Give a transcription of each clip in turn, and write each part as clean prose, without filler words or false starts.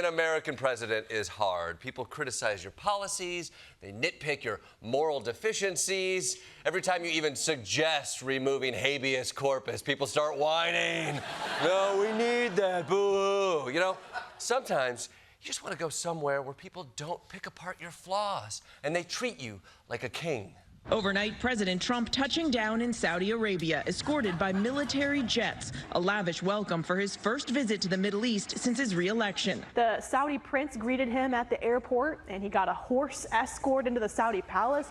an American president is hard. People criticize your policies, they nitpick your moral deficiencies. Every time you even suggest removing habeas corpus, people start whining. No, we need that, boo-hoo. You know, sometimes you just want to go somewhere where people don't pick apart your flaws and they treat you like a king. Overnight, President Trump touching down in Saudi Arabia, escorted by military jets. A lavish welcome for his first visit to the Middle East since his re-election. The Saudi prince greeted him at the airport, and he got a horse escort into the Saudi palace.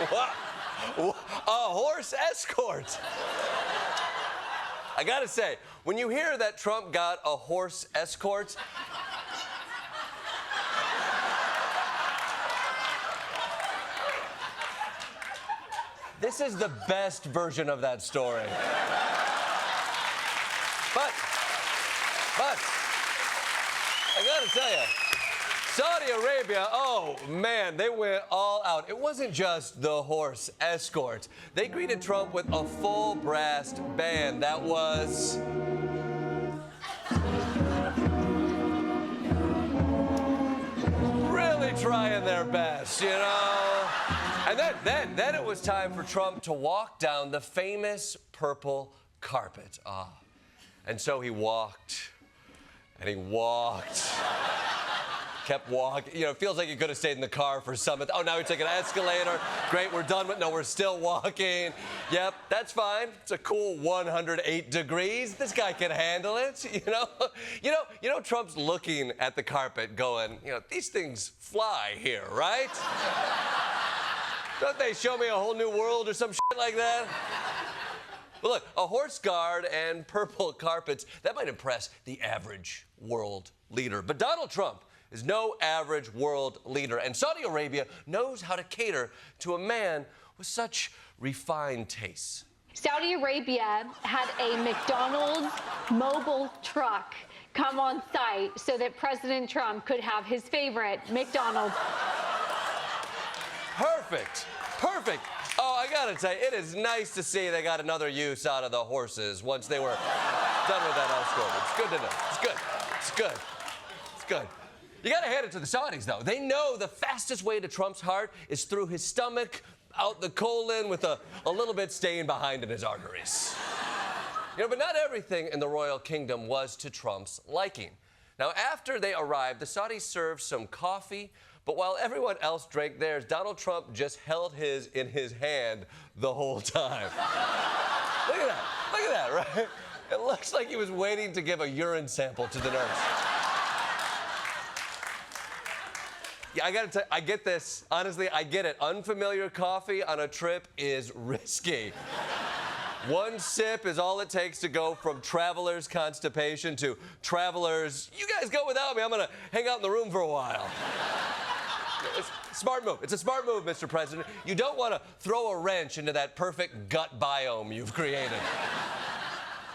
What? A horse escort? I gotta say, when you hear that Trump got a horse escort, this is the best version of that story. But, I gotta tell you, Saudi Arabia, oh man, they went all out. It wasn't just the horse escort. They greeted Trump with a full brass band that was really trying their best, you know? And then it was time for Trump to walk down the famous purple carpet. And so he walked, and he walked, kept walking. You know, it feels like he could have stayed in the car for some. Oh, now we took an escalator. Great, we're done with. No, we're still walking. Yep, that's fine. It's a cool 108 degrees. This guy can handle it. You know, Trump's looking at the carpet, going, you know, these things fly here, right? Don't they show me a whole new world or some shit like that? But look, a horse guard and purple carpets, that might impress the average world leader. But Donald Trump is no average world leader. And Saudi Arabia knows how to cater to a man with such refined tastes. Saudi Arabia had a McDonald's mobile truck come on site so that President Trump could have his favorite McDonald's. Perfect. Perfect. Oh, I gotta tell you, it is nice to see they got another use out of the horses once they were done with that escort. It's good to know. It's good. It's good. It's good. You gotta hand it to the Saudis, though. They know the fastest way to Trump's heart is through his stomach, out the colon, with a little bit staying behind in his arteries. You know, but not everything in the royal kingdom was to Trump's liking. Now, after they arrived, the Saudis served some coffee, but while everyone else drank theirs, Donald Trump just held his in his hand the whole time. Look at that. Look at that, right? It looks like he was waiting to give a urine sample to the nurse. Yeah, I gotta tell you, I get this. Honestly, I get it. Unfamiliar coffee on a trip is risky. One sip is all it takes to go from traveler's constipation to traveler's, you guys go without me, I'm gonna hang out in the room for a while. It's a smart move. It's a smart move, Mr. President. You don't want to throw a wrench into that perfect gut biome you've created.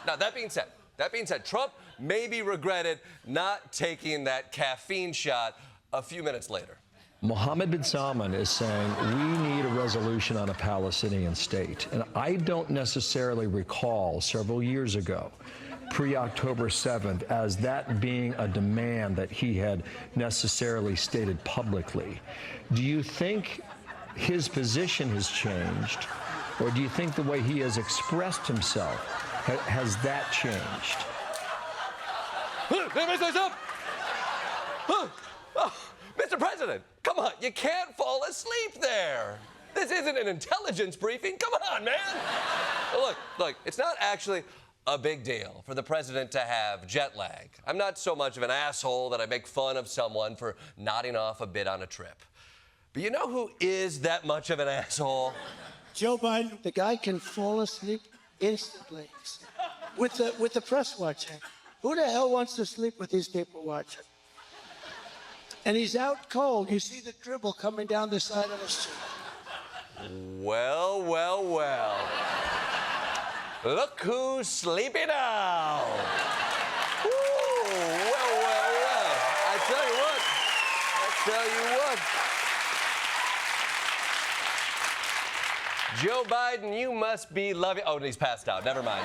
Now, that being said, Trump maybe regretted not taking that caffeine shot a few minutes later. Mohammed bin Salman is saying we need a resolution on a Palestinian state. And I don't necessarily recall several years ago, pre-October 7th, as that being a demand that he had necessarily stated publicly. Do you think his position has changed, or do you think the way he has expressed himself, has that changed? Mr. President, come on, you can't fall asleep there. This isn't an intelligence briefing. Come on, man. Look, it's not actually a big deal for the president to have jet lag. I'm not so much of an asshole that I make fun of someone for nodding off a bit on a trip. But you know who is that much of an asshole? Joe Biden. The guy can fall asleep instantly with the press watching. Who the hell wants to sleep with these people watching? And he's out cold. You see the dribble coming down the side of the street. Well, well, well. Look who's sleeping now. Woo, well, well, well. I tell you what. Joe Biden, you must be loving. Oh, he's passed out. Never mind.